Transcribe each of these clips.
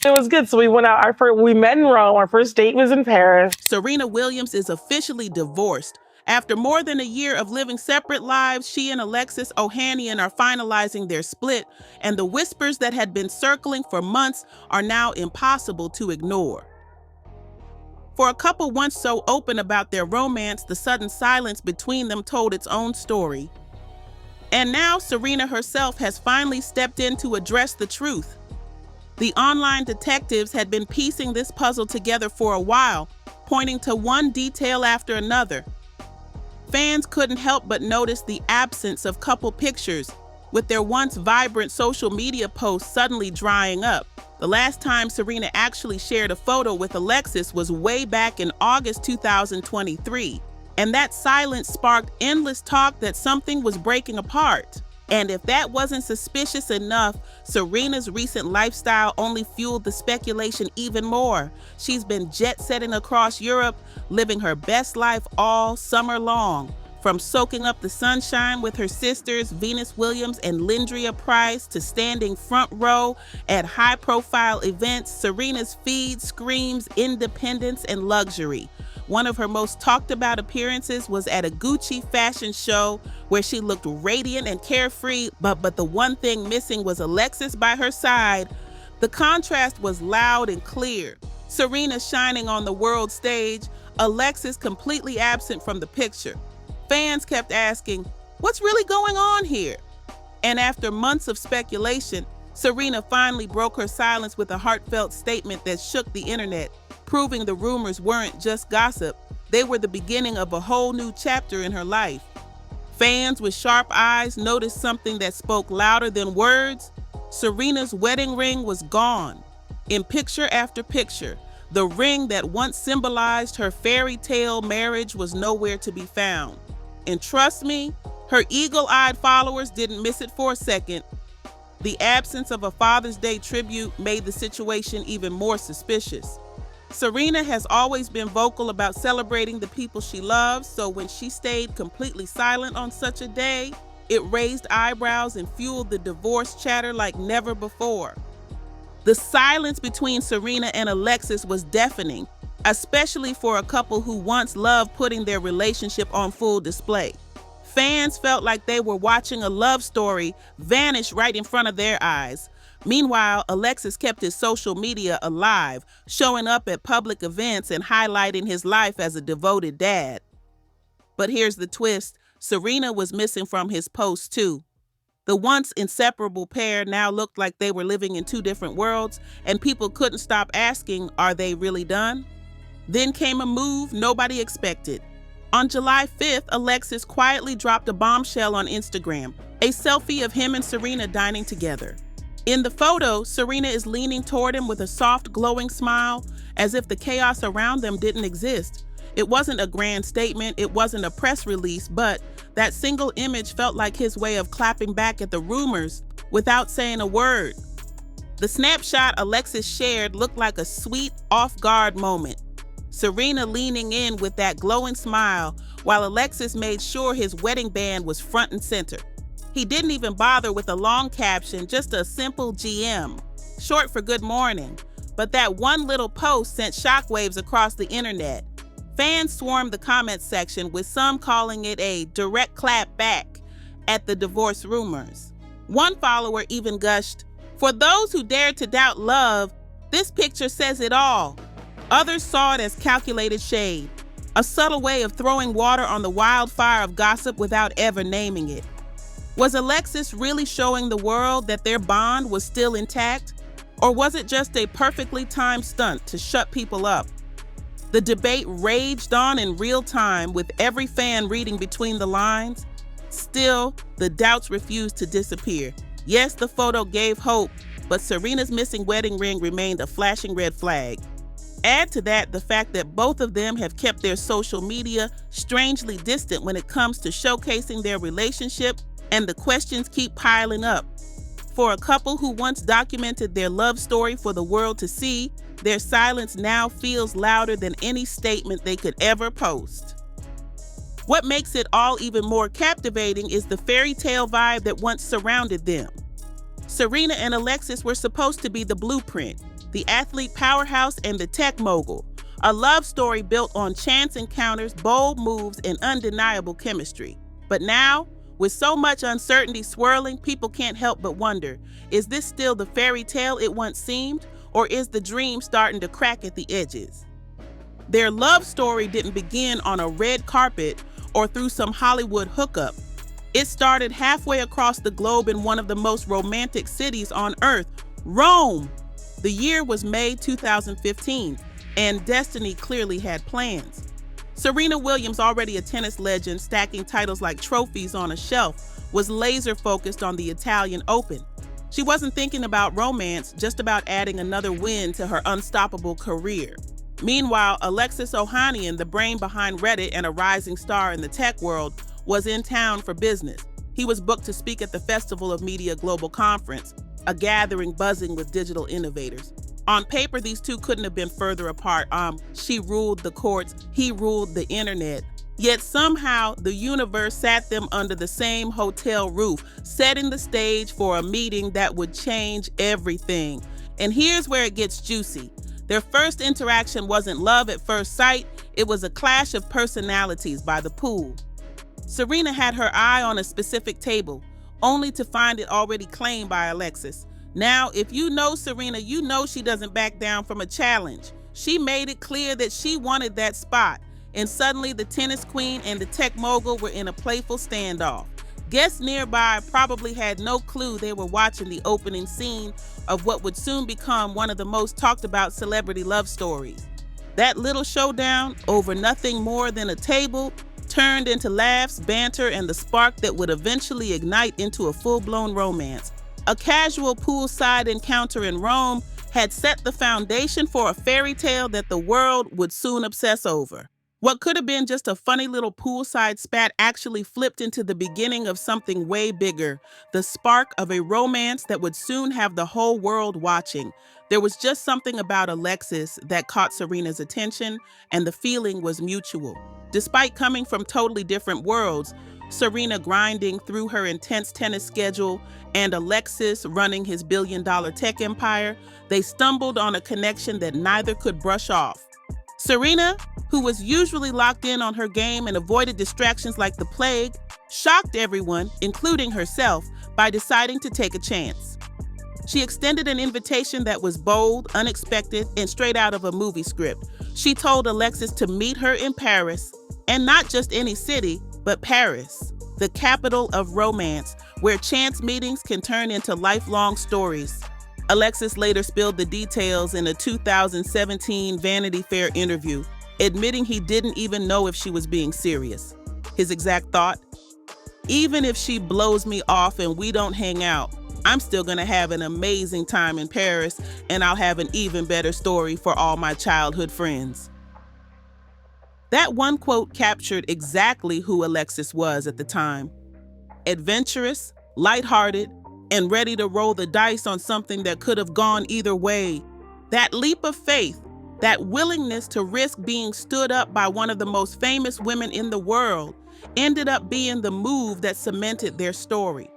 It was good. So we went out. We met in Rome. Our first date was in Paris. Serena Williams is officially divorced. After more than a year of living separate lives, she and Alexis Ohanian are finalizing their split, and the whispers that had been circling for months are now impossible to ignore. For a couple once so open about their romance, the sudden silence between them told its own story. And now Serena herself has finally stepped in to address the truth. The online detectives had been piecing this puzzle together for a while, pointing to one detail after another. Fans couldn't help but notice the absence of couple pictures, with their once vibrant social media posts suddenly drying up. The last time Serena actually shared a photo with Alexis was way back in August 2023, and that silence sparked endless talk that something was breaking apart. And if that wasn't suspicious enough, Serena's recent lifestyle only fueled the speculation even more. She's been jet-setting across Europe, living her best life all summer long. From soaking up the sunshine with her sisters, Venus Williams and Lindria Price, to standing front row at high-profile events, Serena's feed screams independence and luxury. One of her most talked about appearances was at a Gucci fashion show where she looked radiant and carefree, but the one thing missing was Alexis by her side. The contrast was loud and clear. Serena shining on the world stage, Alexis completely absent from the picture. Fans kept asking, what's really going on here? And after months of speculation, Serena finally broke her silence with a heartfelt statement that shook the internet, proving the rumors weren't just gossip. They were the beginning of a whole new chapter in her life. Fans with sharp eyes noticed something that spoke louder than words. Serena's wedding ring was gone. In picture after picture, the ring that once symbolized her fairy tale marriage was nowhere to be found. And trust me, her eagle-eyed followers didn't miss it for a second. The absence of a Father's Day tribute made the situation even more suspicious. Serena has always been vocal about celebrating the people she loves, so when she stayed completely silent on such a day, it raised eyebrows and fueled the divorce chatter like never before. The silence between Serena and Alexis was deafening, especially for a couple who once loved putting their relationship on full display. Fans felt like they were watching a love story vanish right in front of their eyes. Meanwhile, Alexis kept his social media alive, showing up at public events and highlighting his life as a devoted dad. But here's the twist. Serena was missing from his posts too. The once inseparable pair now looked like they were living in two different worlds, and people couldn't stop asking, are they really done? Then came a move nobody expected. On July 5th, Alexis quietly dropped a bombshell on Instagram, a selfie of him and Serena dining together. In the photo, Serena is leaning toward him with a soft, glowing smile, as if the chaos around them didn't exist. It wasn't a grand statement, it wasn't a press release, but that single image felt like his way of clapping back at the rumors without saying a word. The snapshot Alexis shared looked like a sweet, off-guard moment. Serena leaning in with that glowing smile, while Alexis made sure his wedding band was front and center. He didn't even bother with a long caption, just a simple GM, short for good morning. But that one little post sent shockwaves across the internet. Fans swarmed the comments section, with some calling it a direct clap back at the divorce rumors. One follower even gushed, "For those who dared to doubt love, this picture says it all." Others saw it as calculated shade, a subtle way of throwing water on the wildfire of gossip without ever naming it. Was Alexis really showing the world that their bond was still intact? Or was it just a perfectly timed stunt to shut people up? The debate raged on in real time, with every fan reading between the lines. Still, the doubts refused to disappear. Yes, the photo gave hope, but Serena's missing wedding ring remained a flashing red flag. Add to that the fact that both of them have kept their social media strangely distant when it comes to showcasing their relationship, and the questions keep piling up. For a couple who once documented their love story for the world to see, their silence now feels louder than any statement they could ever post. What makes it all even more captivating is the fairy tale vibe that once surrounded them. Serena and Alexis were supposed to be the blueprint, the athlete powerhouse and the tech mogul. A love story built on chance encounters, bold moves, and undeniable chemistry. But now, with so much uncertainty swirling, people can't help but wonder, is this still the fairy tale it once seemed, or is the dream starting to crack at the edges? Their love story didn't begin on a red carpet or through some Hollywood hookup. It started halfway across the globe in one of the most romantic cities on earth, Rome. The year was May 2015, and destiny clearly had plans. Serena Williams, already a tennis legend stacking titles like trophies on a shelf, was laser focused on the Italian Open. She wasn't thinking about romance, just about adding another win to her unstoppable career. Meanwhile, Alexis Ohanian, the brain behind Reddit and a rising star in the tech world, was in town for business. He was booked to speak at the Festival of Media Global Conference, a gathering buzzing with digital innovators. On paper, these two couldn't have been further apart. She ruled the courts, he ruled the internet. Yet somehow the universe sat them under the same hotel roof, setting the stage for a meeting that would change everything. And here's where it gets juicy. Their first interaction wasn't love at first sight, it was a clash of personalities by the pool. Serena had her eye on a specific table, only to find it already claimed by Alexis. Now, if you know Serena, you know she doesn't back down from a challenge. She made it clear that she wanted that spot, and suddenly the tennis queen and the tech mogul were in a playful standoff. Guests nearby probably had no clue they were watching the opening scene of what would soon become one of the most talked about celebrity love stories. That little showdown over nothing more than a table turned into laughs, banter, and the spark that would eventually ignite into a full-blown romance. A casual poolside encounter in Rome had set the foundation for a fairy tale that the world would soon obsess over. What could have been just a funny little poolside spat actually flipped into the beginning of something way bigger, the spark of a romance that would soon have the whole world watching. There was just something about Alexis that caught Serena's attention, and the feeling was mutual. Despite coming from totally different worlds, Serena grinding through her intense tennis schedule and Alexis running his billion-dollar tech empire, they stumbled on a connection that neither could brush off. Serena, who was usually locked in on her game and avoided distractions like the plague, shocked everyone, including herself, by deciding to take a chance. She extended an invitation that was bold, unexpected, and straight out of a movie script. She told Alexis to meet her in Paris, and not just any city, but Paris, the capital of romance, where chance meetings can turn into lifelong stories. Alexis later spilled the details in a 2017 Vanity Fair interview, admitting he didn't even know if she was being serious. His exact thought: "Even if she blows me off and we don't hang out, I'm still gonna have an amazing time in Paris, and I'll have an even better story for all my childhood friends." That one quote captured exactly who Alexis was at the time. Adventurous, lighthearted, and ready to roll the dice on something that could have gone either way. That leap of faith, that willingness to risk being stood up by one of the most famous women in the world, ended up being the move that cemented their story.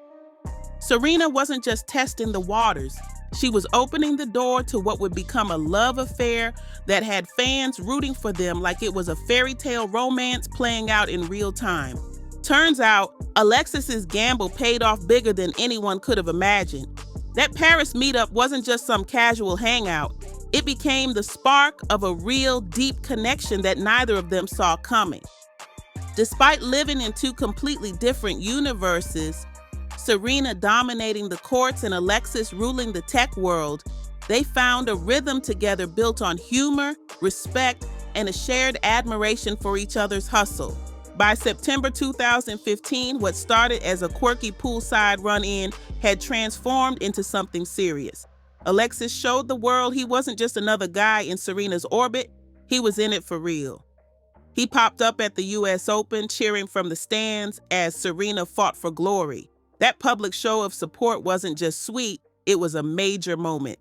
Serena wasn't just testing the waters. She was opening the door to what would become a love affair that had fans rooting for them like it was a fairy tale romance playing out in real time. Turns out, Alexis's gamble paid off bigger than anyone could have imagined. That Paris meetup wasn't just some casual hangout. It became the spark of a real, deep connection that neither of them saw coming. Despite living in two completely different universes, Serena dominating the courts and Alexis ruling the tech world, they found a rhythm together built on humor, respect, and a shared admiration for each other's hustle. By September 2015, what started as a quirky poolside run-in had transformed into something serious. Alexis showed the world he wasn't just another guy in Serena's orbit, he was in it for real. He popped up at the US Open, cheering from the stands as Serena fought for glory. That public show of support wasn't just sweet, it was a major moment.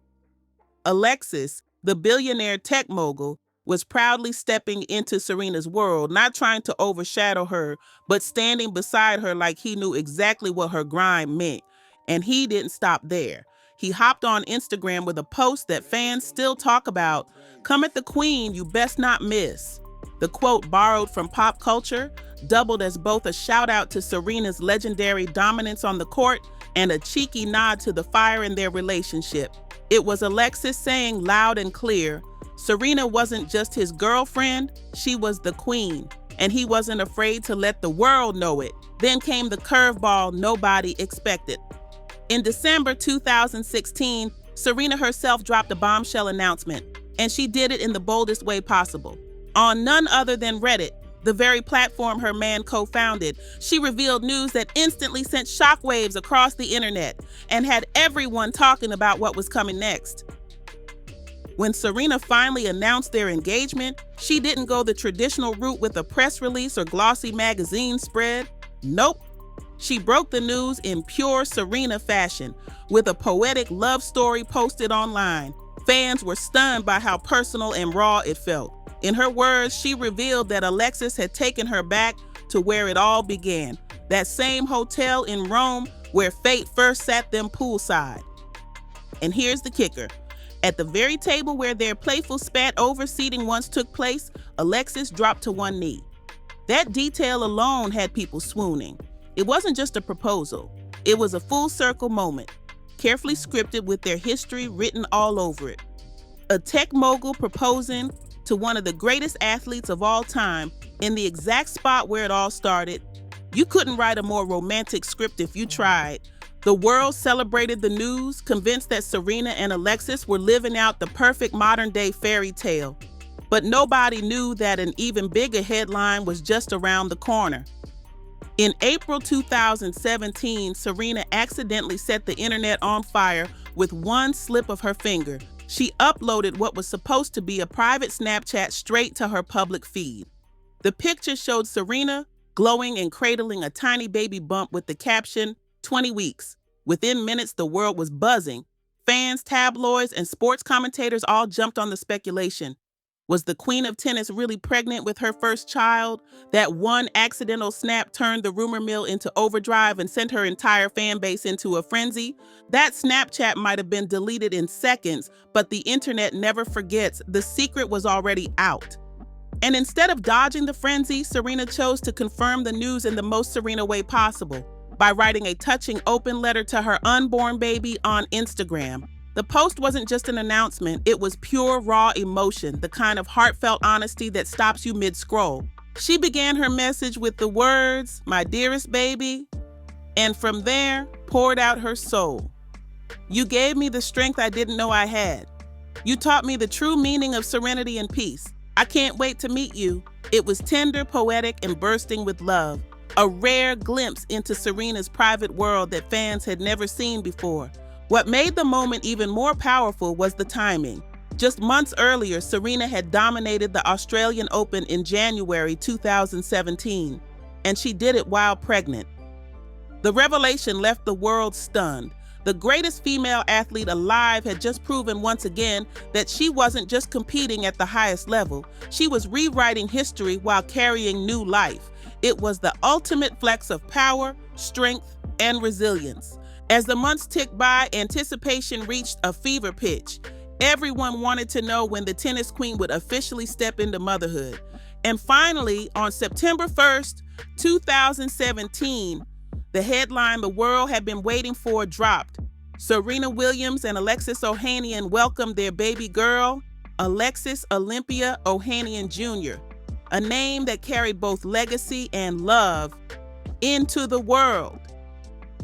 Alexis, the billionaire tech mogul, was proudly stepping into Serena's world, not trying to overshadow her, but standing beside her like he knew exactly what her grind meant. And he didn't stop there. he hopped on Instagram with a post that fans still talk about. "Come at the queen, you best not miss." The quote, borrowed from pop culture, doubled as both a shout out to Serena's legendary dominance on the court and a cheeky nod to the fire in their relationship. It was Alexis saying loud and clear, Serena wasn't just his girlfriend, she was the queen, and he wasn't afraid to let the world know it. Then came the curveball nobody expected. In December 2016, Serena herself dropped a bombshell announcement, and she did it in the boldest way possible. On none other than Reddit, the very platform her man co-founded, she revealed news that instantly sent shockwaves across the internet and had everyone talking about what was coming next. When Serena finally announced their engagement, she didn't go the traditional route with a press release or glossy magazine spread. Nope. She broke the news in pure Serena fashion, with a poetic love story posted online. Fans were stunned by how personal and raw it felt. In her words, she revealed that Alexis had taken her back to where it all began, that same hotel in Rome where fate first sat them poolside. And here's the kicker. At the very table where their playful spat over seating once took place, Alexis dropped to one knee. That detail alone had people swooning. It wasn't just a proposal. It was a full circle moment, carefully scripted with their history written all over it. A tech mogul proposing to one of the greatest athletes of all time in the exact spot where it all started. You couldn't write a more romantic script if you tried. The world celebrated the news, convinced that Serena and Alexis were living out the perfect modern-day fairy tale. But nobody knew that an even bigger headline was just around the corner. In April 2017, Serena accidentally set the internet on fire with one slip of her finger. She uploaded what was supposed to be a private Snapchat straight to her public feed. The picture showed Serena glowing and cradling a tiny baby bump with the caption, 20 weeks. Within minutes, the world was buzzing. Fans, tabloids, and sports commentators all jumped on the speculation. Was the queen of tennis really pregnant with her first child? That one accidental snap turned the rumor mill into overdrive and sent her entire fan base into a frenzy. That Snapchat might have been deleted in seconds, but the internet never forgets. The secret was already out. And instead of dodging the frenzy, Serena chose to confirm the news in the most Serena way possible, by writing a touching open letter to her unborn baby on Instagram. The post wasn't just an announcement, it was pure raw emotion, the kind of heartfelt honesty that stops you mid-scroll. She began her message with the words, "My dearest baby," and from there, poured out her soul. "You gave me the strength I didn't know I had. You taught me the true meaning of serenity and peace. I can't wait to meet you." It was tender, poetic, and bursting with love. A rare glimpse into Serena's private world that fans had never seen before. What made the moment even more powerful was the timing. Just months earlier, Serena had dominated the Australian Open in January 2017, and she did it while pregnant. The revelation left the world stunned. The greatest female athlete alive had just proven once again that she wasn't just competing at the highest level, she was rewriting history while carrying new life. It was the ultimate flex of power, strength, and resilience. As the months ticked by, anticipation reached a fever pitch. Everyone wanted to know when the tennis queen would officially step into motherhood. And finally, on September 1st, 2017, the headline the world had been waiting for dropped. Serena Williams and Alexis Ohanian welcomed their baby girl, Alexis Olympia Ohanian Jr., a name that carried both legacy and love, into the world.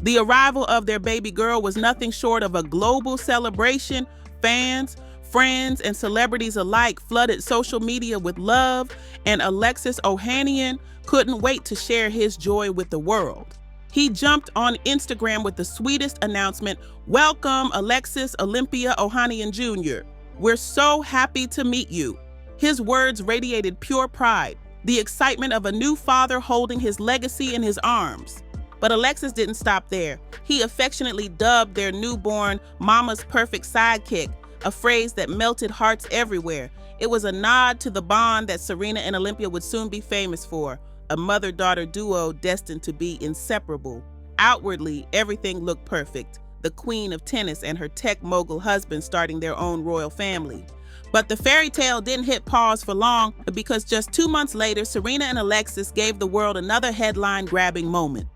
The arrival of their baby girl was nothing short of a global celebration. Fans, friends, and celebrities alike flooded social media with love, and Alexis Ohanian couldn't wait to share his joy with the world. He jumped on Instagram with the sweetest announcement, "Welcome, Alexis Olympia Ohanian Jr. We're so happy to meet you." His words radiated pure pride, the excitement of a new father holding his legacy in his arms. But Alexis didn't stop there. He affectionately dubbed their newborn "Mama's perfect sidekick," a phrase that melted hearts everywhere. It was a nod to the bond that Serena and Olympia would soon be famous for, a mother-daughter duo destined to be inseparable. Outwardly, everything looked perfect. the queen of tennis and her tech mogul husband starting their own royal family. But the fairy tale didn't hit pause for long, because just 2 months later, Serena and Alexis gave the world another headline-grabbing moment.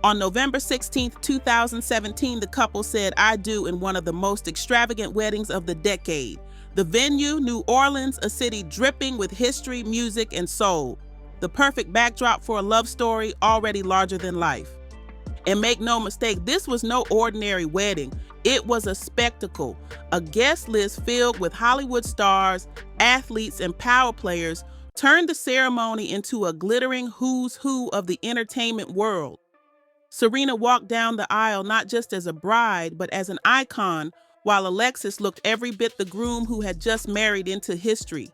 On November 16, 2017, the couple said "I do" in one of the most extravagant weddings of the decade. The venue, New Orleans, a city dripping with history, music, and soul. The perfect backdrop for a love story already larger than life. And make no mistake, this was no ordinary wedding. It was a spectacle, a guest list filled with Hollywood stars, athletes, and power players turned the ceremony into a glittering who's who of the entertainment world. Serena walked down the aisle not just as a bride, but as an icon, while Alexis looked every bit the groom who had just married into history.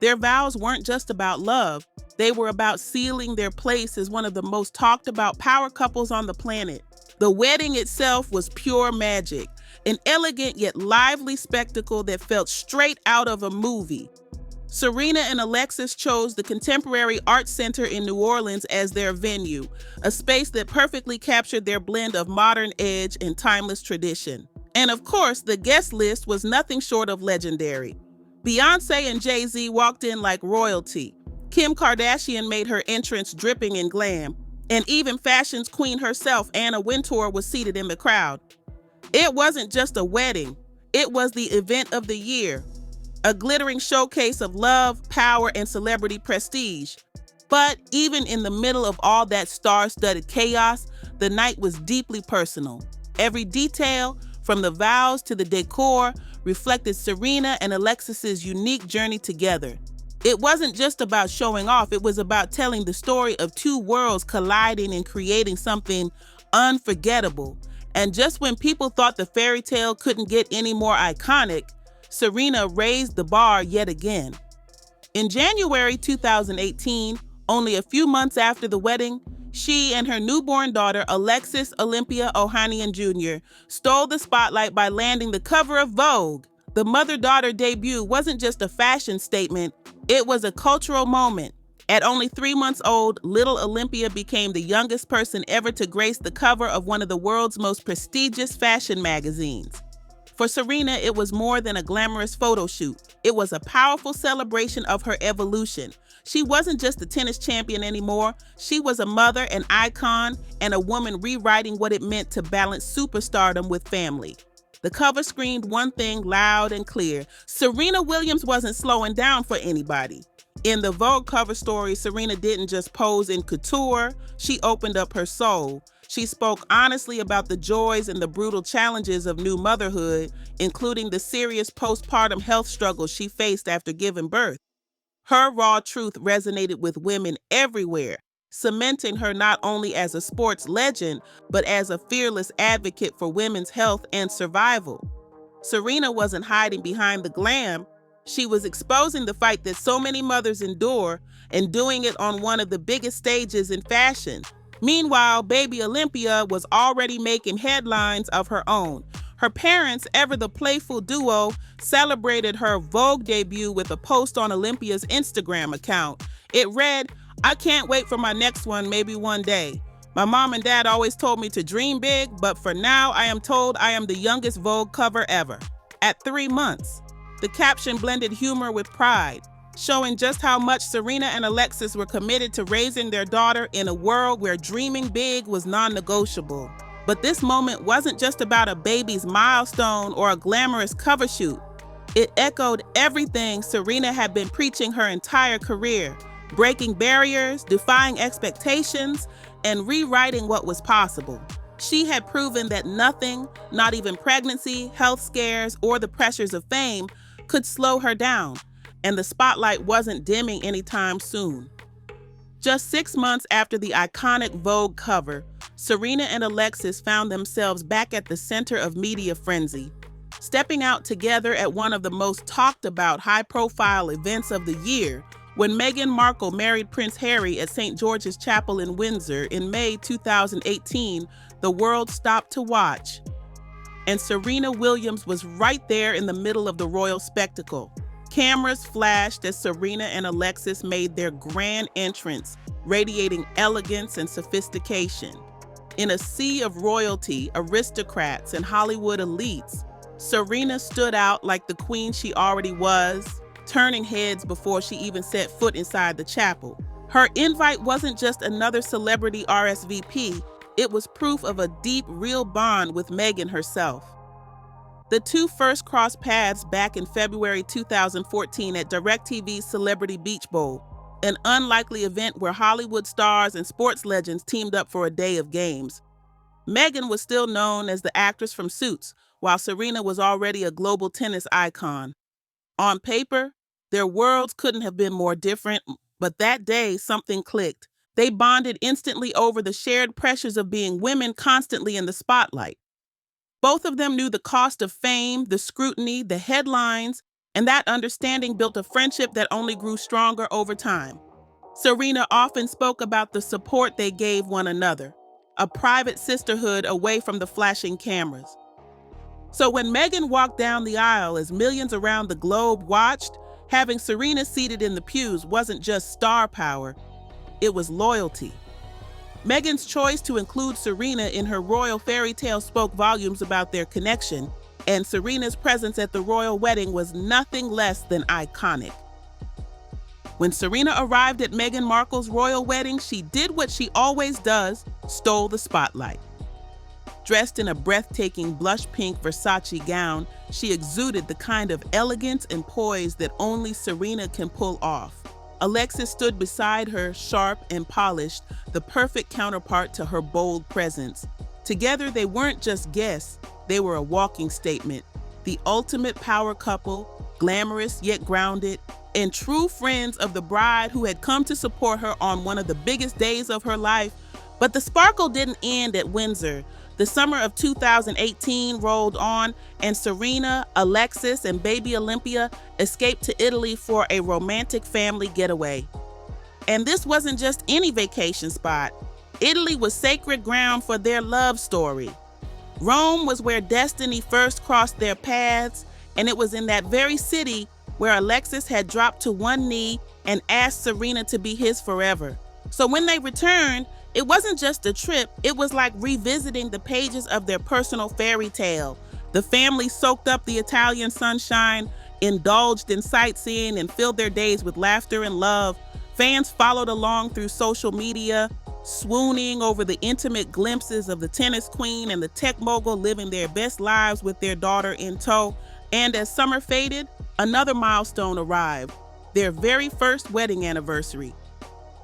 Their vows weren't just about love, they were about sealing their place as one of the most talked about power couples on the planet. The wedding itself was pure magic, an elegant yet lively spectacle that felt straight out of a movie. Serena and Alexis chose the Contemporary Arts Center in New Orleans as their venue, a space that perfectly captured their blend of modern edge and timeless tradition. And of course, the guest list was nothing short of legendary. Beyoncé and Jay-Z walked in like royalty. Kim Kardashian made her entrance dripping in glam, and even fashion's queen herself, Anna Wintour, was seated in the crowd. It wasn't just a wedding, it was the event of the year, a glittering showcase of love, power, and celebrity prestige. But even in the middle of all that star-studded chaos, the night was deeply personal. Every detail, from the vows to the decor, reflected Serena and Alexis's unique journey together. It wasn't just about showing off, it was about telling the story of two worlds colliding and creating something unforgettable. And just when people thought the fairy tale couldn't get any more iconic, Serena raised the bar yet again. In January 2018, only a few months after the wedding, she and her newborn daughter, Alexis Olympia Ohanian Jr., stole the spotlight by landing the cover of Vogue. The mother-daughter debut wasn't just a fashion statement, it was a cultural moment. At only 3 months old, little Olympia became the youngest person ever to grace the cover of one of the world's most prestigious fashion magazines. For Serena, it was more than a glamorous photo shoot. It was a powerful celebration of her evolution. She wasn't just a tennis champion anymore. She was a mother, an icon, and a woman rewriting what it meant to balance superstardom with family. The cover screamed one thing loud and clear: Serena Williams wasn't slowing down for anybody. In the Vogue cover story, Serena didn't just pose in couture, she opened up her soul. She spoke honestly about the joys and the brutal challenges of new motherhood, including the serious postpartum health struggles she faced after giving birth. Her raw truth resonated with women everywhere, cementing her not only as a sports legend, but as a fearless advocate for women's health and survival. Serena wasn't hiding behind the glam. She was exposing the fight that so many mothers endure, and doing it on one of the biggest stages in fashion. Meanwhile, baby Olympia was already making headlines of her own. Her parents, ever the playful duo, celebrated her Vogue debut with a post on Olympia's Instagram account. It read, "I can't wait for my next one, maybe one day. My mom and dad always told me to dream big, but for now I am told I am the youngest Vogue cover ever." At 3 months. The caption blended humor with pride, showing just how much Serena and Alexis were committed to raising their daughter in a world where dreaming big was non-negotiable. But this moment wasn't just about a baby's milestone or a glamorous cover shoot. It echoed everything Serena had been preaching her entire career: breaking barriers, defying expectations, and rewriting what was possible. She had proven that nothing, not even pregnancy, health scares, or the pressures of fame, could slow her down, and the spotlight wasn't dimming anytime soon. Just 6 months after the iconic Vogue cover, Serena and Alexis found themselves back at the center of media frenzy, stepping out together at one of the most talked about high-profile events of the year, when Meghan Markle married Prince Harry at St. George's Chapel in Windsor in May 2018. The world stopped to watch, and Serena Williams was right there in the middle of the royal spectacle. Cameras flashed as Serena and Alexis made their grand entrance, radiating elegance and sophistication. In a sea of royalty, aristocrats, and Hollywood elites, Serena stood out like the queen she already was, turning heads before she even set foot inside the chapel. Her invite wasn't just another celebrity RSVP, it was proof of a deep, real bond with Meghan herself. The two first crossed paths back in February 2014 at DirecTV's Celebrity Beach Bowl, an unlikely event where Hollywood stars and sports legends teamed up for a day of games. Meghan was still known as the actress from Suits, while Serena was already a global tennis icon. On paper, their worlds couldn't have been more different, but that day something clicked. They bonded instantly over the shared pressures of being women constantly in the spotlight. Both of them knew the cost of fame, the scrutiny, the headlines, and that understanding built a friendship that only grew stronger over time. Serena often spoke about the support they gave one another, a private sisterhood away from the flashing cameras. So when Meghan walked down the aisle as millions around the globe watched, having Serena seated in the pews wasn't just star power, it was loyalty. Meghan's choice to include Serena in her royal fairy tale spoke volumes about their connection, and Serena's presence at the royal wedding was nothing less than iconic. When Serena arrived at Meghan Markle's royal wedding, she did what she always does, stole the spotlight. Dressed in a breathtaking blush pink Versace gown, she exuded the kind of elegance and poise that only Serena can pull off. Alexis stood beside her, sharp and polished, the perfect counterpart to her bold presence. Together, they weren't just guests, they were a walking statement. The ultimate power couple, glamorous yet grounded, and true friends of the bride who had come to support her on one of the biggest days of her life. But the sparkle didn't end at Windsor. The summer of 2018 rolled on, and Serena, Alexis, and baby Olympia escaped to Italy for a romantic family getaway. And this wasn't just any vacation spot. Italy was sacred ground for their love story. Rome was where destiny first crossed their paths, and it was in that very city where Alexis had dropped to one knee and asked Serena to be his forever. So when they returned, it wasn't just a trip, it was like revisiting the pages of their personal fairy tale. The family soaked up the Italian sunshine, indulged in sightseeing, and filled their days with laughter and love. Fans followed along through social media, swooning over the intimate glimpses of the tennis queen and the tech mogul living their best lives with their daughter in tow. And as summer faded, another milestone arrived, their very first wedding anniversary.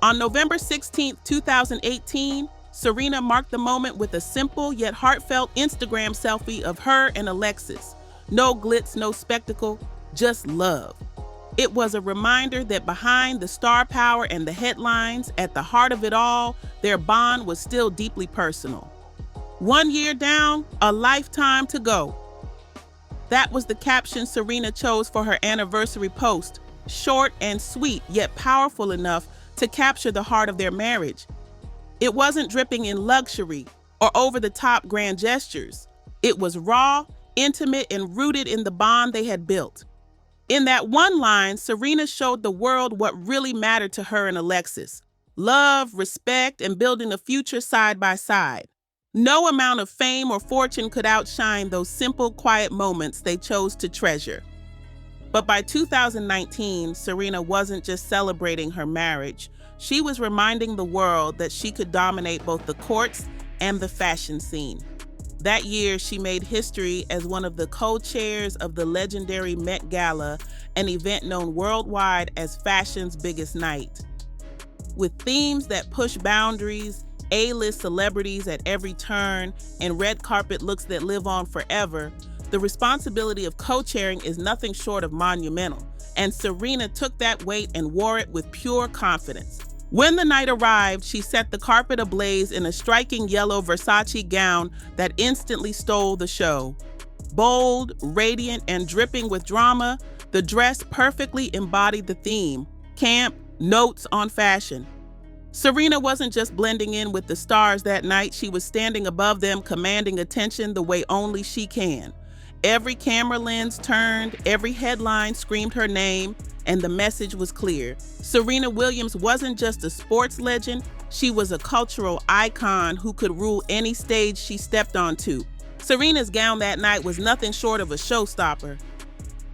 On November 16, 2018, Serena marked the moment with a simple yet heartfelt Instagram selfie of her and Alexis. No glitz, no spectacle, just love. It was a reminder that behind the star power and the headlines, at the heart of it all, their bond was still deeply personal. 1 year down, a lifetime to go. That was the caption Serena chose for her anniversary post, short and sweet, yet powerful enough to capture the heart of their marriage. It wasn't dripping in luxury or over-the-top grand gestures. It was raw, intimate, and rooted in the bond they had built. In that one line, Serena showed the world what really mattered to her and Alexis: love, respect, and building a future side by side. No amount of fame or fortune could outshine those simple, quiet moments they chose to treasure. But by 2019, Serena wasn't just celebrating her marriage. She was reminding the world that she could dominate both the courts and the fashion scene. That year, she made history as one of the co-chairs of the legendary Met Gala, an event known worldwide as fashion's biggest night. With themes that push boundaries, A-list celebrities at every turn, and red carpet looks that live on forever, the responsibility of co-chairing is nothing short of monumental, and Serena took that weight and wore it with pure confidence. When the night arrived, she set the carpet ablaze in a striking yellow Versace gown that instantly stole the show. Bold, radiant, and dripping with drama, the dress perfectly embodied the theme: camp, notes on fashion. Serena wasn't just blending in with the stars that night, she was standing above them, commanding attention the way only she can. Every camera lens turned, every headline screamed her name, and the message was clear. Serena Williams wasn't just a sports legend, She was a cultural icon who could rule any stage she stepped onto. Serena's gown that night was nothing short of a showstopper.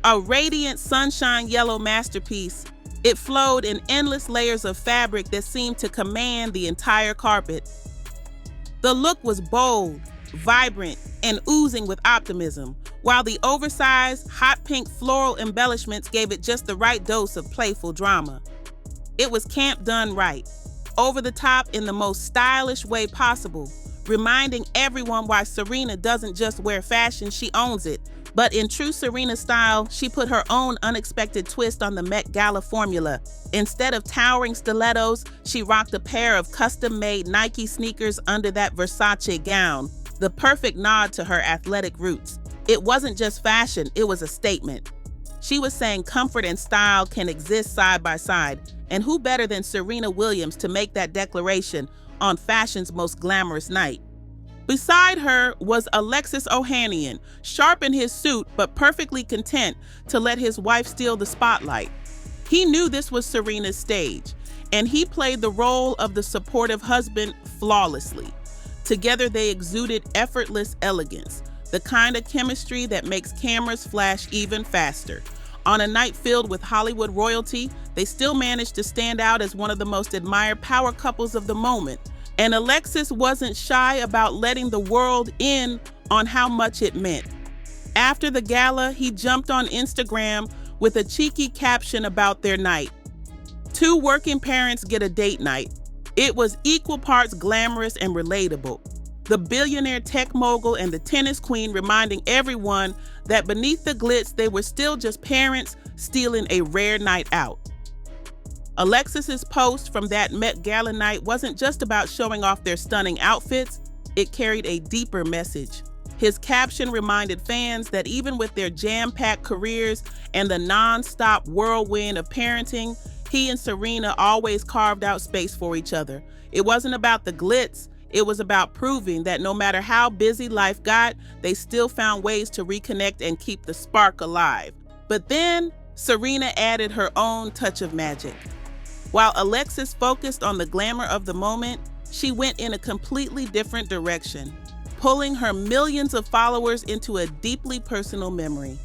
A radiant sunshine yellow masterpiece, it flowed in endless layers of fabric that seemed to command the entire carpet. The look was bold, vibrant, and oozing with optimism, while the oversized, hot pink floral embellishments gave it just the right dose of playful drama. It was camp done right, over the top in the most stylish way possible, reminding everyone why Serena doesn't just wear fashion, she owns it. But in true Serena style, she put her own unexpected twist on the Met Gala formula. Instead of towering stilettos, she rocked a pair of custom-made Nike sneakers under that Versace gown, the perfect nod to her athletic roots. It wasn't just fashion, it was a statement. She was saying comfort and style can exist side by side, and who better than Serena Williams to make that declaration on fashion's most glamorous night? Beside her was Alexis Ohanian, sharp in his suit but perfectly content to let his wife steal the spotlight. He knew this was Serena's stage, and he played the role of the supportive husband flawlessly. Together they exuded effortless elegance, the kind of chemistry that makes cameras flash even faster. On a night filled with Hollywood royalty, they still managed to stand out as one of the most admired power couples of the moment. And Alexis wasn't shy about letting the world in on how much it meant. After the gala, he jumped on Instagram with a cheeky caption about their night. Two working parents get a date night. It was equal parts glamorous and relatable. The billionaire tech mogul and the tennis queen reminding everyone that beneath the glitz, they were still just parents stealing a rare night out. Alexis's post from that Met Gala night wasn't just about showing off their stunning outfits, it carried a deeper message. His caption reminded fans that even with their jam-packed careers and the non-stop whirlwind of parenting, he and Serena always carved out space for each other. It wasn't about the glitz, it was about proving that no matter how busy life got, they still found ways to reconnect and keep the spark alive. But then, Serena added her own touch of magic. While Alexis focused on the glamour of the moment, she went in a completely different direction, pulling her millions of followers into a deeply personal memory.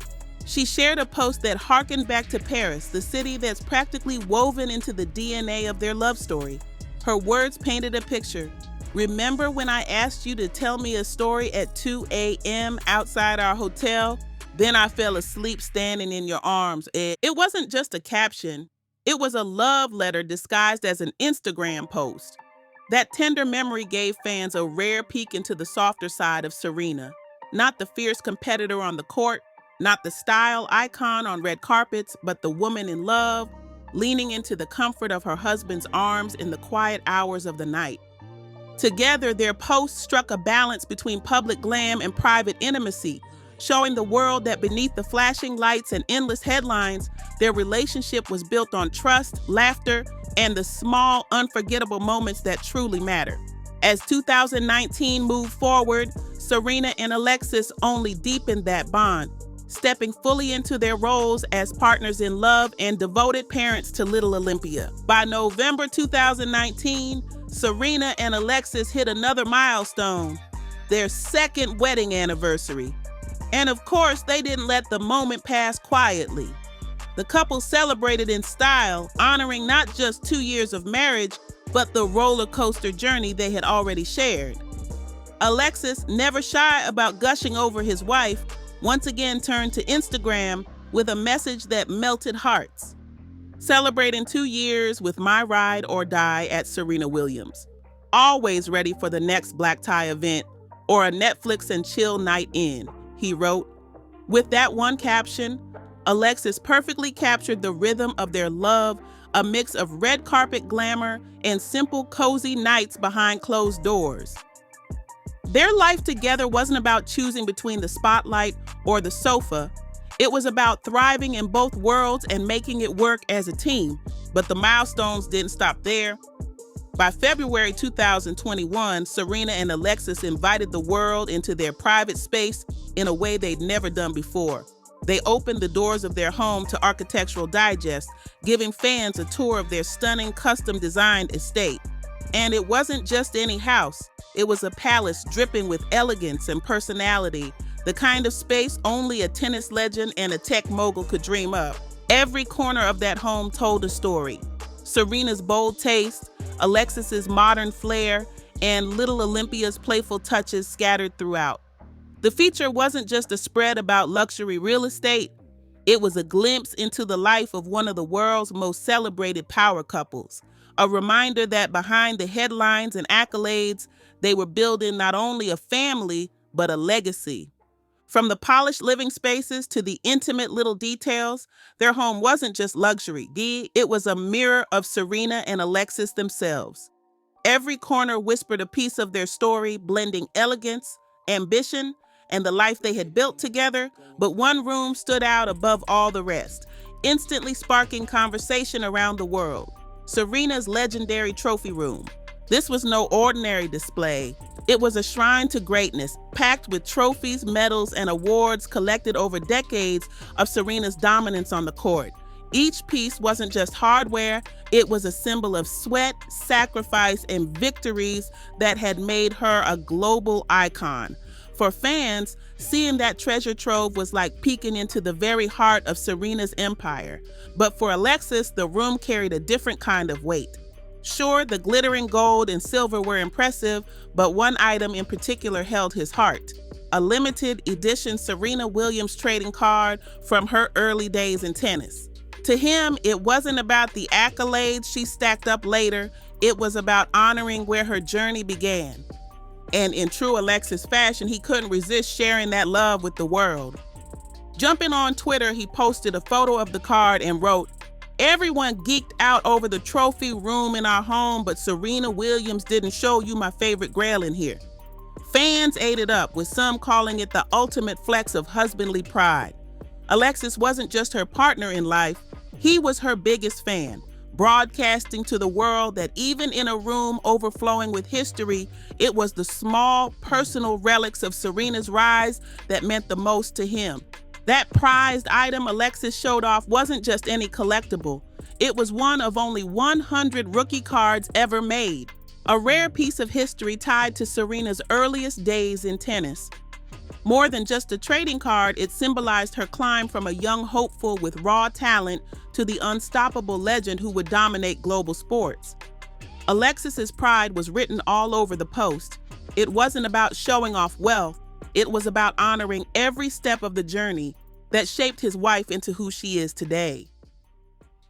She shared a post that harkened back to Paris, the city that's practically woven into the DNA of their love story. Her words painted a picture. Remember when I asked you to tell me a story at 2 a.m. outside our hotel? Then I fell asleep standing in your arms. It wasn't just a caption. It was a love letter disguised as an Instagram post. That tender memory gave fans a rare peek into the softer side of Serena. Not the fierce competitor on the court, not the style icon on red carpets, but the woman in love, leaning into the comfort of her husband's arms in the quiet hours of the night. Together, their posts struck a balance between public glam and private intimacy, showing the world that beneath the flashing lights and endless headlines, their relationship was built on trust, laughter, and the small, unforgettable moments that truly matter. As 2019 moved forward, Serena and Alexis only deepened that bond, stepping fully into their roles as partners in love and devoted parents to little Olympia. By November 2019, Serena and Alexis hit another milestone, their second wedding anniversary. And of course, they didn't let the moment pass quietly. The couple celebrated in style, honoring not just 2 years of marriage, but the roller coaster journey they had already shared. Alexis, never shy about gushing over his wife, once again turned to Instagram with a message that melted hearts. Celebrating 2 years with my ride or die at Serena Williams. Always ready for the next black tie event or a Netflix and chill night in, he wrote. With that one caption, Alexis perfectly captured the rhythm of their love, a mix of red carpet glamour and simple, cozy nights behind closed doors. Their life together wasn't about choosing between the spotlight or the sofa. It was about thriving in both worlds and making it work as a team. But the milestones didn't stop there. By February 2021, Serena and Alexis invited the world into their private space in a way they'd never done before. They opened the doors of their home to Architectural Digest, giving fans a tour of their stunning, custom-designed estate. And it wasn't just any house. It was a palace dripping with elegance and personality, the kind of space only a tennis legend and a tech mogul could dream of. Every corner of that home told a story. Serena's bold taste, Alexis's modern flair, and little Olympia's playful touches scattered throughout. The feature wasn't just a spread about luxury real estate. It was a glimpse into the life of one of the world's most celebrated power couples, a reminder that behind the headlines and accolades, they were building not only a family, but a legacy. From the polished living spaces to the intimate little details, their home wasn't just luxury, it was a mirror of Serena and Alexis themselves. Every corner whispered a piece of their story, blending elegance, ambition, and the life they had built together, but one room stood out above all the rest, instantly sparking conversation around the world. Serena's legendary trophy room. This was no ordinary display. It was a shrine to greatness, packed with trophies, medals, and awards collected over decades of Serena's dominance on the court. Each piece wasn't just hardware, it was a symbol of sweat, sacrifice, and victories that had made her a global icon. For fans, seeing that treasure trove was like peeking into the very heart of Serena's empire. But for Alexis, the room carried a different kind of weight. Sure, the glittering gold and silver were impressive, but one item in particular held his heart. A limited edition Serena Williams trading card from her early days in tennis. To him, it wasn't about the accolades she stacked up later, it was about honoring where her journey began. And in true Alexis fashion, he couldn't resist sharing that love with the world. Jumping on Twitter, he posted a photo of the card and wrote, "Everyone geeked out over the trophy room in our home, but Serena Williams didn't show you my favorite grail in here." Fans ate it up, with some calling it the ultimate flex of husbandly pride. Alexis wasn't just her partner in life, he was her biggest fan, broadcasting to the world that even in a room overflowing with history, it was the small, personal relics of Serena's rise that meant the most to him. That prized item Alexis showed off wasn't just any collectible. It was one of only 100 rookie cards ever made, a rare piece of history tied to Serena's earliest days in tennis. More than just a trading card, it symbolized her climb from a young hopeful with raw talent to the unstoppable legend who would dominate global sports. Alexis's pride was written all over the post. It wasn't about showing off wealth, it was about honoring every step of the journey that shaped his wife into who she is today.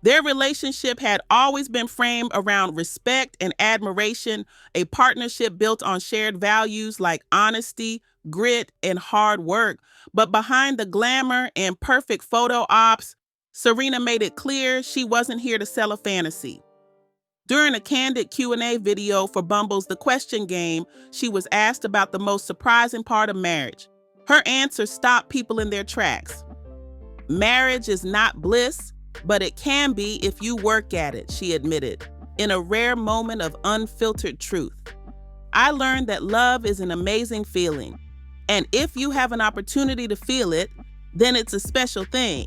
Their relationship had always been framed around respect and admiration, a partnership built on shared values like honesty, grit, and hard work. But behind the glamour and perfect photo ops, Serena made it clear she wasn't here to sell a fantasy. During a candid Q&A video for Bumble's The Question Game, she was asked about the most surprising part of marriage. Her answer stopped people in their tracks. "Marriage is not bliss, but it can be if you work at it," she admitted, in a rare moment of unfiltered truth. "I learned that love is an amazing feeling, and if you have an opportunity to feel it, then it's a special thing."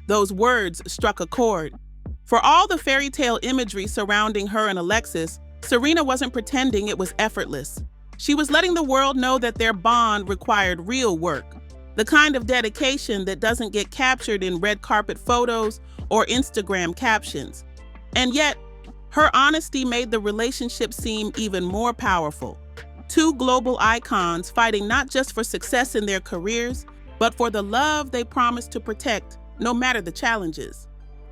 Those words struck a chord. For all the fairy tale imagery surrounding her and Alexis, Serena wasn't pretending it was effortless. She was letting the world know that their bond required real work, the kind of dedication that doesn't get captured in red carpet photos or Instagram captions. And yet, her honesty made the relationship seem even more powerful. Two global icons fighting not just for success in their careers, but for the love they promised to protect, no matter the challenges.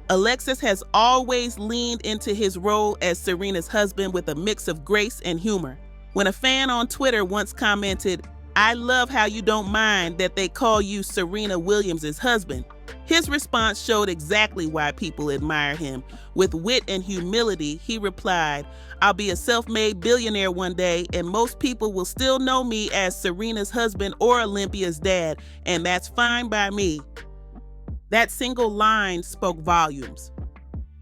Alexis has always leaned into his role as Serena's husband with a mix of grace and humor. When a fan on Twitter once commented, "I love how you don't mind that they call you Serena Williams' husband," his response showed exactly why people admire him. With wit and humility, he replied, "I'll be a self-made billionaire one day, and most people will still know me as Serena's husband or Olympia's dad, and that's fine by me." That single line spoke volumes.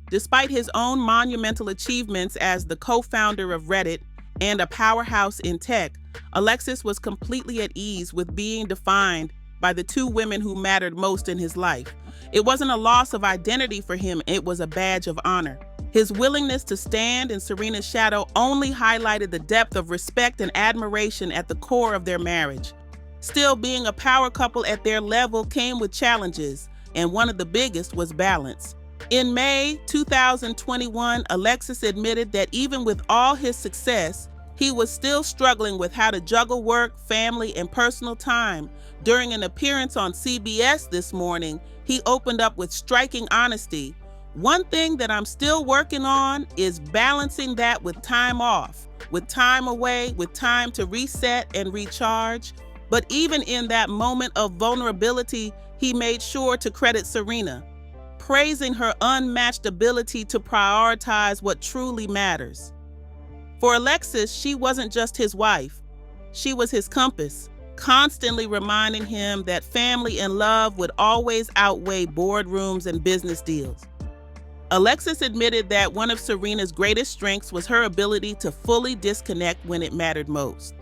Despite his own monumental achievements as the co-founder of Reddit and a powerhouse in tech, Alexis was completely at ease with being defined by the two women who mattered most in his life. It wasn't a loss of identity for him, it was a badge of honor. His willingness to stand in Serena's shadow only highlighted the depth of respect and admiration at the core of their marriage. Still, being a power couple at their level came with challenges, and one of the biggest was balance. In May 2021, Alexis admitted that even with all his success, he was still struggling with how to juggle work, family, and personal time. During an appearance on CBS this morning, he opened up with striking honesty. "One thing that I'm still working on is balancing that with time off, with time away, with time to reset and recharge." But even in that moment of vulnerability, he made sure to credit Serena, praising her unmatched ability to prioritize what truly matters. For Alexis, she wasn't just his wife. She was his compass, constantly reminding him that family and love would always outweigh boardrooms and business deals. Alexis admitted that one of Serena's greatest strengths was her ability to fully disconnect when it mattered most.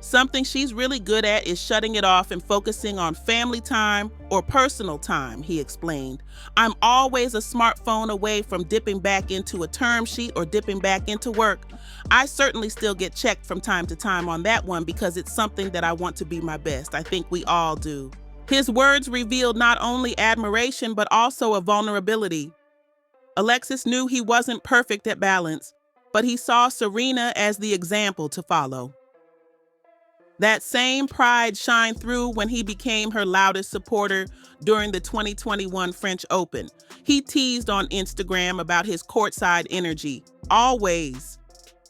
"Something she's really good at is shutting it off and focusing on family time or personal time," he explained. "I'm always a smartphone away from dipping back into a term sheet or dipping back into work. I certainly still get checked from time to time on that one because it's something that I want to be my best. I think we all do." His words revealed not only admiration but also a vulnerability. Alexis knew he wasn't perfect at balance, but he saw Serena as the example to follow. That same pride shined through when he became her loudest supporter during the 2021 French Open. He teased on Instagram about his courtside energy, always.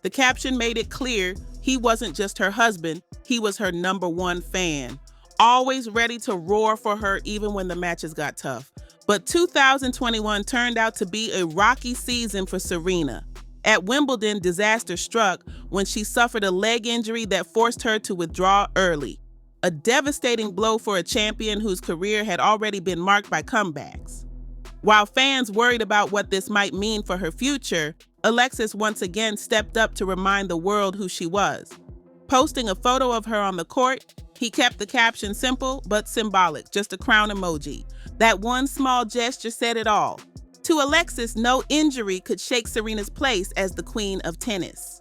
The caption made it clear he wasn't just her husband, he was her #1 fan, always ready to roar for her even when the matches got tough. But 2021 turned out to be a rocky season for Serena. At Wimbledon, disaster struck when she suffered a leg injury that forced her to withdraw early. A devastating blow for a champion whose career had already been marked by comebacks. While fans worried about what this might mean for her future, Alexis once again stepped up to remind the world who she was. Posting a photo of her on the court, he kept the caption simple but symbolic, just a crown emoji. That one small gesture said it all. To Alexis, no injury could shake Serena's place as the queen of tennis.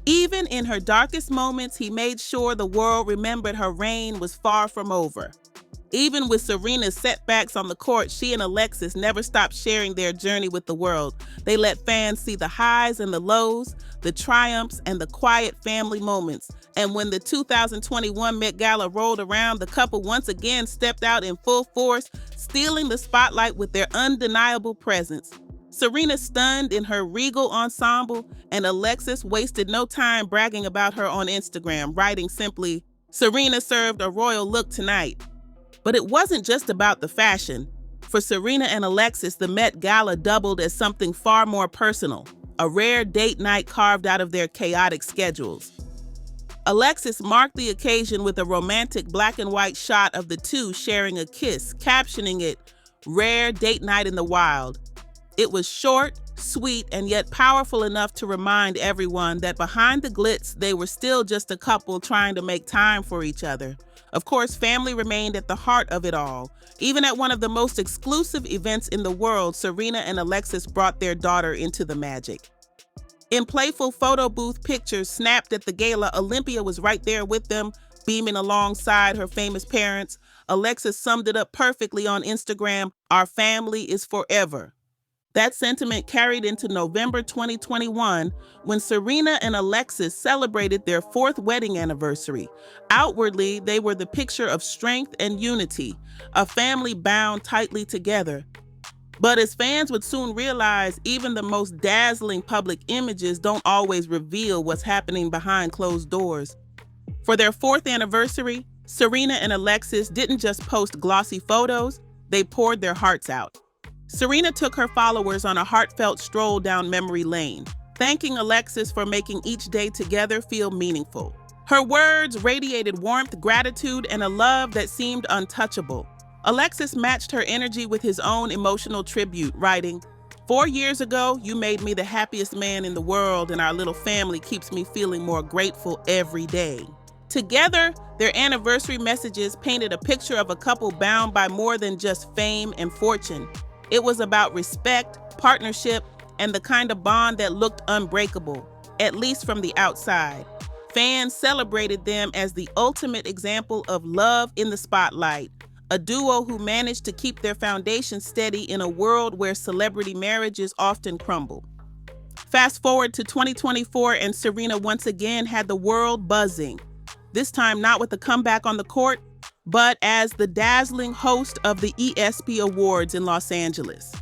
Even in her darkest moments, he made sure the world remembered her reign was far from over. Even with Serena's setbacks on the court, she and Alexis never stopped sharing their journey with the world. They let fans see the highs and the lows, the triumphs and the quiet family moments. And when the 2021 Met Gala rolled around, the couple once again stepped out in full force, stealing the spotlight with their undeniable presence. Serena stunned in her regal ensemble, and Alexis wasted no time bragging about her on Instagram, writing simply, "Serena served a royal look tonight." But it wasn't just about the fashion. For Serena and Alexis, the Met Gala doubled as something far more personal, a rare date night carved out of their chaotic schedules. Alexis marked the occasion with a romantic black and white shot of the two sharing a kiss, captioning it, "Rare Date Night in the Wild." It was short, sweet, and yet powerful enough to remind everyone that behind the glitz, they were still just a couple trying to make time for each other. Of course, family remained at the heart of it all. Even at one of the most exclusive events in the world, Serena and Alexis brought their daughter into the magic. In playful photo booth pictures snapped at the gala, Olympia was right there with them, beaming alongside her famous parents. Alexis summed it up perfectly on Instagram, "Our family is forever." That sentiment carried into November 2021 when Serena and Alexis celebrated their 4th wedding anniversary. Outwardly, they were the picture of strength and unity, a family bound tightly together. But as fans would soon realize, even the most dazzling public images don't always reveal what's happening behind closed doors. For their 4th anniversary, Serena and Alexis didn't just post glossy photos, they poured their hearts out. Serena took her followers on a heartfelt stroll down memory lane, thanking Alexis for making each day together feel meaningful. Her words radiated warmth, gratitude, and a love that seemed untouchable. Alexis matched her energy with his own emotional tribute, writing, "4 years ago, you made me the happiest man in the world, and our little family keeps me feeling more grateful every day." Together, their anniversary messages painted a picture of a couple bound by more than just fame and fortune. It was about respect, partnership, and the kind of bond that looked unbreakable, at least from the outside. Fans celebrated them as the ultimate example of love in the spotlight, a duo who managed to keep their foundation steady in a world where celebrity marriages often crumble. Fast forward to 2024, and Serena once again had the world buzzing. This time not with a comeback on the court, but as the dazzling host of the ESPYS Awards in Los Angeles.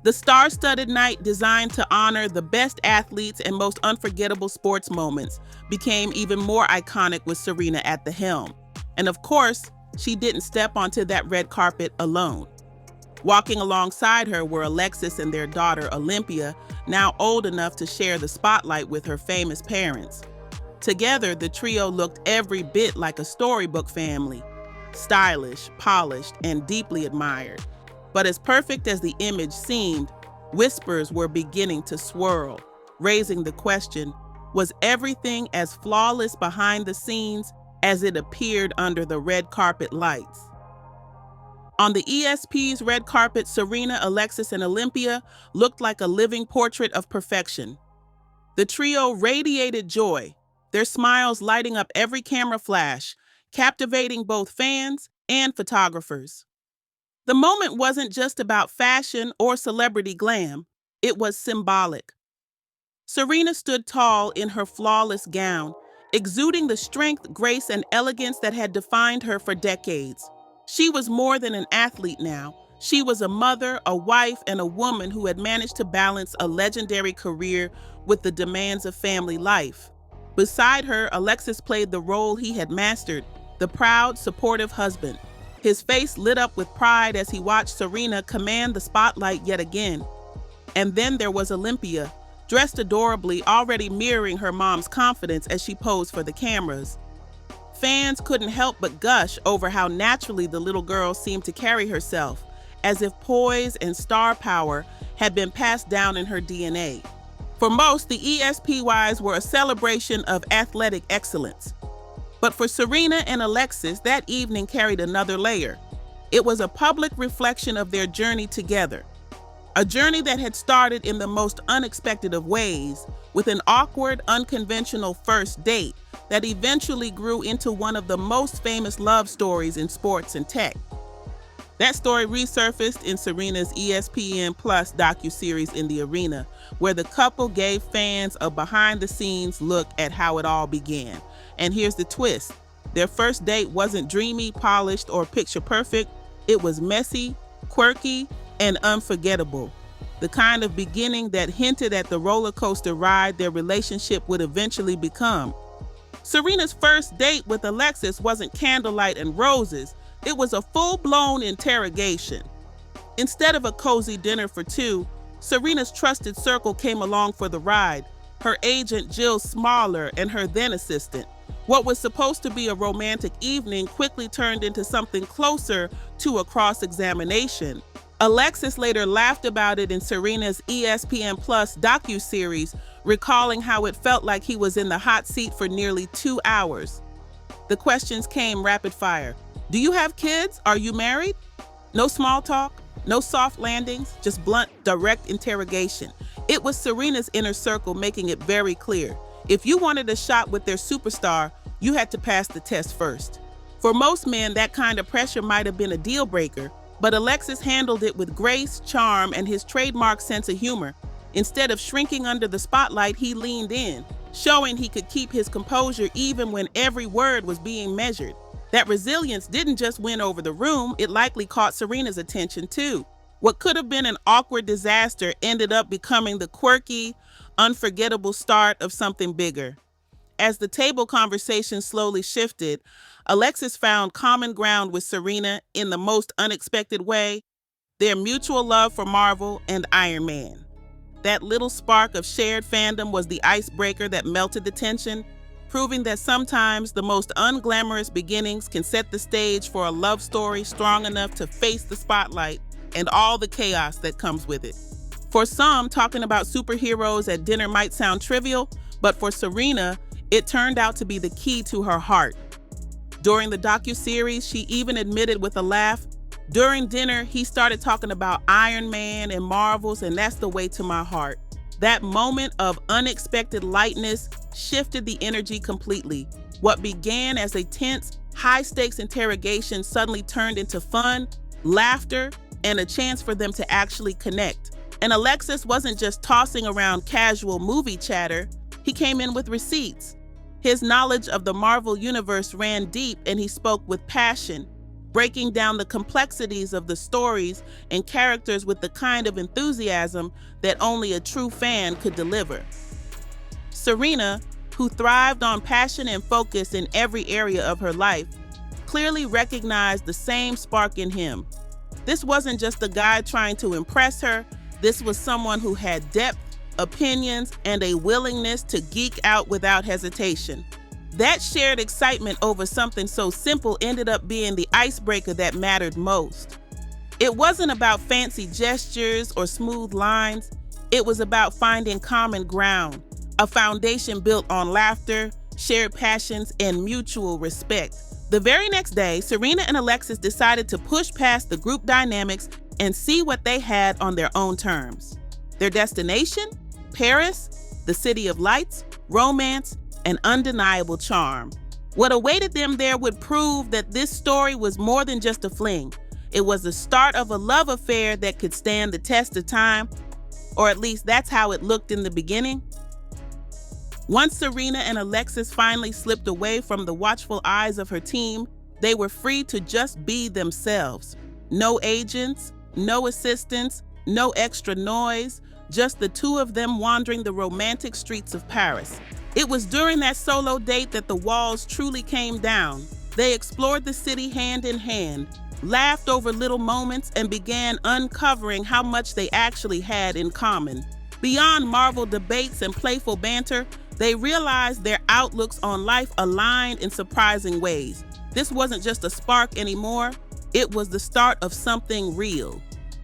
The star-studded night, designed to honor the best athletes and most unforgettable sports moments, became even more iconic with Serena at the helm. And of course, she didn't step onto that red carpet alone. Walking alongside her were Alexis and their daughter Olympia, now old enough to share the spotlight with her famous parents. Together, the trio looked every bit like a storybook family, stylish, polished, and deeply admired. But as perfect as the image seemed, whispers were beginning to swirl, raising the question, was everything as flawless behind the scenes as it appeared under the red carpet lights? On the ESPYS red carpet, Serena, Alexis, and Olympia looked like a living portrait of perfection. The trio radiated joy, their smiles lighting up every camera flash, captivating both fans and photographers. The moment wasn't just about fashion or celebrity glam, it was symbolic. Serena stood tall in her flawless gown, exuding the strength, grace, and elegance that had defined her for decades. She was more than an athlete now. She was a mother, a wife, and a woman who had managed to balance a legendary career with the demands of family life. Beside her, Alexis played the role he had mastered, the proud, supportive husband. His face lit up with pride as he watched Serena command the spotlight yet again. And then there was Olympia, dressed adorably, already mirroring her mom's confidence as she posed for the cameras. Fans couldn't help but gush over how naturally the little girl seemed to carry herself, as if poise and star power had been passed down in her DNA. For most, the ESPYs were a celebration of athletic excellence. But for Serena and Alexis, that evening carried another layer. It was a public reflection of their journey together. A journey that had started in the most unexpected of ways, with an awkward, unconventional first date that eventually grew into one of the most famous love stories in sports and tech. That story resurfaced in Serena's ESPN Plus docuseries In the Arena, where the couple gave fans a behind-the-scenes look at how it all began. And here's the twist. Their first date wasn't dreamy, polished, or picture-perfect. It was messy, quirky, and unforgettable. The kind of beginning that hinted at the roller coaster ride their relationship would eventually become. Serena's first date with Alexis wasn't candlelight and roses. It was a full-blown interrogation. Instead of a cozy dinner for two, Serena's trusted circle came along for the ride. Her agent, Jill Smaller, and her then-assistant. What was supposed to be a romantic evening quickly turned into something closer to a cross-examination. Alexis later laughed about it in Serena's ESPN Plus docuseries, recalling how it felt like he was in the hot seat for nearly 2 hours. The questions came rapid fire. Do you have kids? Are you married? No small talk, no soft landings, just blunt, direct interrogation. It was Serena's inner circle making it very clear. If you wanted a shot with their superstar, you had to pass the test first. For most men, that kind of pressure might have been a deal breaker, but Alexis handled it with grace, charm, and his trademark sense of humor. Instead of shrinking under the spotlight, he leaned in, showing he could keep his composure even when every word was being measured. That resilience didn't just win over the room, it likely caught Serena's attention too. What could have been an awkward disaster ended up becoming the quirky, unforgettable start of something bigger. As the table conversation slowly shifted, Alexis found common ground with Serena in the most unexpected way: their mutual love for Marvel and Iron Man. That little spark of shared fandom was the icebreaker that melted the tension, proving that sometimes the most unglamorous beginnings can set the stage for a love story strong enough to face the spotlight and all the chaos that comes with it. For some, talking about superheroes at dinner might sound trivial, but for Serena, it turned out to be the key to her heart. During the docuseries, she even admitted with a laugh, During dinner, he started talking about Iron Man and Marvels, and that's the way to my heart. That moment of unexpected lightness shifted the energy completely. What began as a tense, high-stakes interrogation suddenly turned into fun, laughter, and a chance for them to actually connect. And Alexis wasn't just tossing around casual movie chatter, he came in with receipts. His knowledge of the Marvel Universe ran deep, and he spoke with passion, breaking down the complexities of the stories and characters with the kind of enthusiasm that only a true fan could deliver. Serena, who thrived on passion and focus in every area of her life, clearly recognized the same spark in him. This wasn't just a guy trying to impress her, this was someone who had depth, opinions, and a willingness to geek out without hesitation. That shared excitement over something so simple ended up being the icebreaker that mattered most. It wasn't about fancy gestures or smooth lines, it was about finding common ground, a foundation built on laughter, shared passions, and mutual respect. The very next day, Serena and Alexis decided to push past the group dynamics and see what they had on their own terms. Their destination? Paris, the city of lights, romance, and undeniable charm. What awaited them there would prove that this story was more than just a fling. It was the start of a love affair that could stand the test of time, or at least that's how it looked in the beginning. Once Serena and Alexis finally slipped away from the watchful eyes of her team, they were free to just be themselves. No agents, no assistants, no extra noise, just the two of them wandering the romantic streets of Paris. It was during that solo date that the walls truly came down. They explored the city hand in hand, laughed over little moments, and began uncovering how much they actually had in common. Beyond Marvel debates and playful banter, they realized their outlooks on life aligned in surprising ways. This wasn't just a spark anymore, it was the start of something real.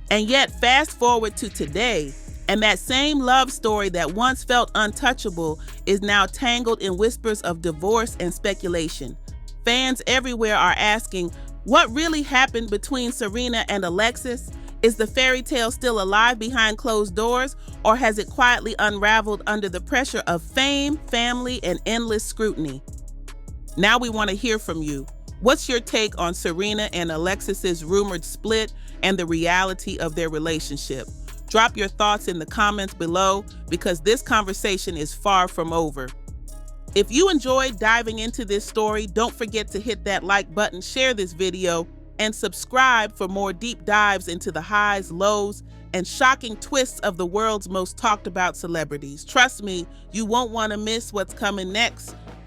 And yet, fast forward to today, and that same love story that once felt untouchable is now tangled in whispers of divorce and speculation. Fans everywhere are asking, what really happened between Serena and Alexis? Is the fairy tale still alive behind closed doors, or has it quietly unraveled under the pressure of fame, family, and endless scrutiny? Now we want to hear from you. What's your take on Serena and Alexis's rumored split and the reality of their relationship? Drop your thoughts in the comments below, because this conversation is far from over. If you enjoyed diving into this story, don't forget to hit that like button, share this video, and subscribe for more deep dives into the highs, lows, and shocking twists of the world's most talked about celebrities. Trust me, you won't want to miss what's coming next.